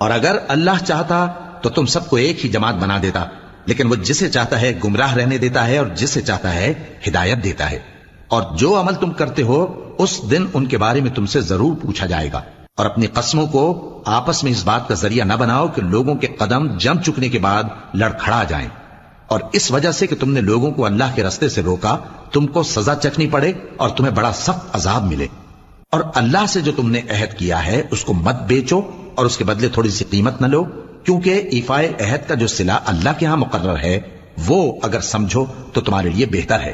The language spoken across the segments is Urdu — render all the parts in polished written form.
اور اگر اللہ چاہتا تو تم سب کو ایک ہی جماعت بنا دیتا، لیکن وہ جسے چاہتا ہے گمراہ رہنے دیتا ہے اور جسے چاہتا ہے ہدایت دیتا ہے۔ اور جو عمل تم کرتے ہو اس دن ان کے بارے میں تم سے ضرور پوچھا جائے گا۔ اور اپنی قسموں کو آپس میں اس بات کا ذریعہ نہ بناؤ کہ لوگوں کے قدم جم چکنے کے بعد لڑکھڑا جائیں، اور اس وجہ سے کہ تم نے لوگوں کو اللہ کے راستے سے روکا تم کو سزا چکھنی پڑے اور تمہیں بڑا سخت عذاب ملے۔ اور اللہ سے جو تم نے عہد کیا ہے اس کو مت بیچو اور اس کے بدلے تھوڑی سی قیمت نہ لو، کیونکہ ایفائے عہد کا جو صلہ اللہ کے ہاں مقرر ہے وہ اگر سمجھو تو تمہارے لیے بہتر ہے۔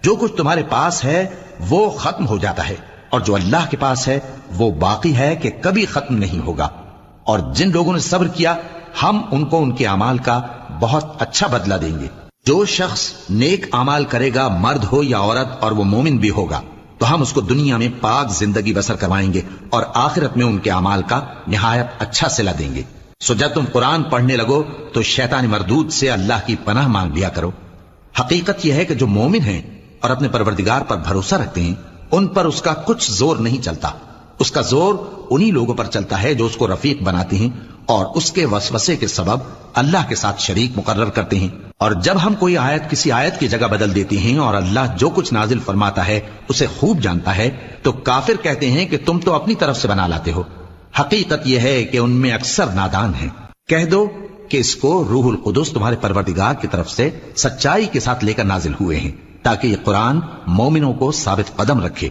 جو کچھ تمہارے پاس ہے وہ ختم ہو جاتا ہے، اور جو اللہ کے پاس ہے وہ باقی ہے کہ کبھی ختم نہیں ہوگا۔ اور جن لوگوں نے صبر کیا ہم ان کو ان کے اعمال کا بہت اچھا بدلہ دیں گے۔ جو شخص نیک اعمال کرے گا، مرد ہو یا عورت، اور وہ مومن بھی ہوگا، تو ہم اس کو دنیا میں پاک زندگی بسر کروائیں گے اور آخرت میں ان کے اعمال کا نہایت اچھا صلہ دیں گے۔ سو جب تم قرآن پڑھنے لگو تو شیطان مردود سے اللہ کی پناہ مانگ لیا کرو۔ حقیقت یہ ہے کہ جو مومن ہیں اور اپنے پروردگار پر بھروسہ رکھتے ہیں ان پر اس کا کچھ زور نہیں چلتا۔ اس کا زور انہی لوگوں پر چلتا ہے جو اس کو رفیق بناتے ہیں اور اس کے وسوسے کے سبب اللہ کے ساتھ شریک مقرر کرتے ہیں۔ اور جب ہم کوئی آیت کسی آیت کی جگہ بدل دیتے ہیں اور اللہ جو کچھ نازل فرماتا ہے اسے خوب جانتا ہے تو کافر کہتے ہیں کہ تم تو اپنی طرف سے بنا لاتے ہو۔ حقیقت یہ ہے کہ ان میں اکثر نادان ہیں۔ کہہ دو کہ اس کو روح القدس تمہارے پروردگار کی طرف سے سچائی کے ساتھ لے کر نازل ہوئے ہیں تاکہ یہ قرآن مومنوں کو ثابت قدم رکھے،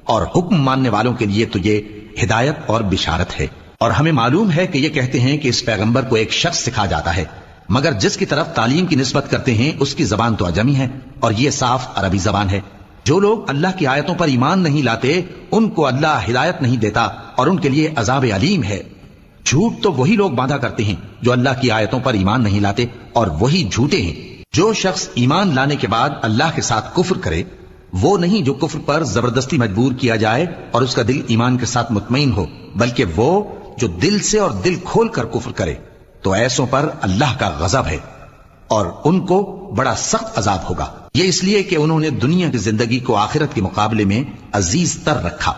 اور حکم ماننے والوں کے لیے تو یہ ہدایت اور بشارت ہے۔ اور ہمیں معلوم ہے کہ یہ کہتے ہیں کہ اس پیغمبر کو ایک شخص سکھا جاتا ہے، مگر جس کی طرف تعلیم کی نسبت کرتے ہیں اس کی زبان تو عجمی ہے اور یہ صاف عربی زبان ہے۔ جو لوگ اللہ کی آیتوں پر ایمان نہیں لاتے ان کو اللہ ہدایت نہیں دیتا اور ان کے لیے عذاب علیم ہے۔ جھوٹ تو وہی لوگ باندھا کرتے ہیں جو اللہ کی آیتوں پر ایمان نہیں لاتے، اور وہی جھوٹے ہیں۔ جو شخص ایمان لانے کے بعد اللہ کے ساتھ کفر کرے وہ نہیں جو کفر پر زبردستی مجبور کیا جائے اور اس کا دل ایمان کے ساتھ مطمئن ہو، بلکہ وہ جو دل سے اور دل کھول کر کفر کرے، تو ایسوں پر اللہ کا غضب ہے اور ان کو بڑا سخت عذاب ہوگا۔ یہ اس لیے کہ انہوں نے دنیا کی زندگی کو آخرت کے مقابلے میں عزیز تر رکھا،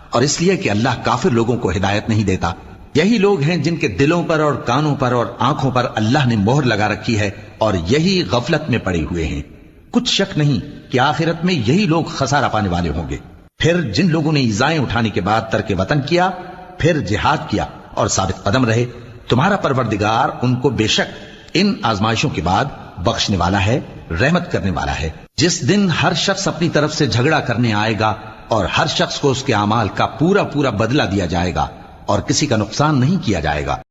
اور اس لیے کہ اللہ کافر لوگوں کو ہدایت نہیں دیتا۔ یہی لوگ ہیں جن کے دلوں پر اور کانوں پر اور آنکھوں پر اللہ نے مہر لگا رکھی ہے اور یہی غفلت میں پڑے ہوئے ہیں۔ کچھ شک نہیں کہ آخرت میں یہی لوگ خسارہ پانے والے ہوں گے۔ پھر جن لوگوں نے ایذائیں اٹھانے کے بعد ترک وطن کیا، پھر جہاد کیا اور ثابت قدم رہے، تمہارا پروردگار ان کو بے شک ان آزمائشوں کے بعد بخشنے والا ہے، رحمت کرنے والا ہے۔ جس دن ہر شخص اپنی طرف سے جھگڑا کرنے آئے گا اور ہر شخص کو اس کے اعمال کا پورا پورا بدلہ دیا جائے گا اور کسی کا نقصان نہیں کیا جائے گا۔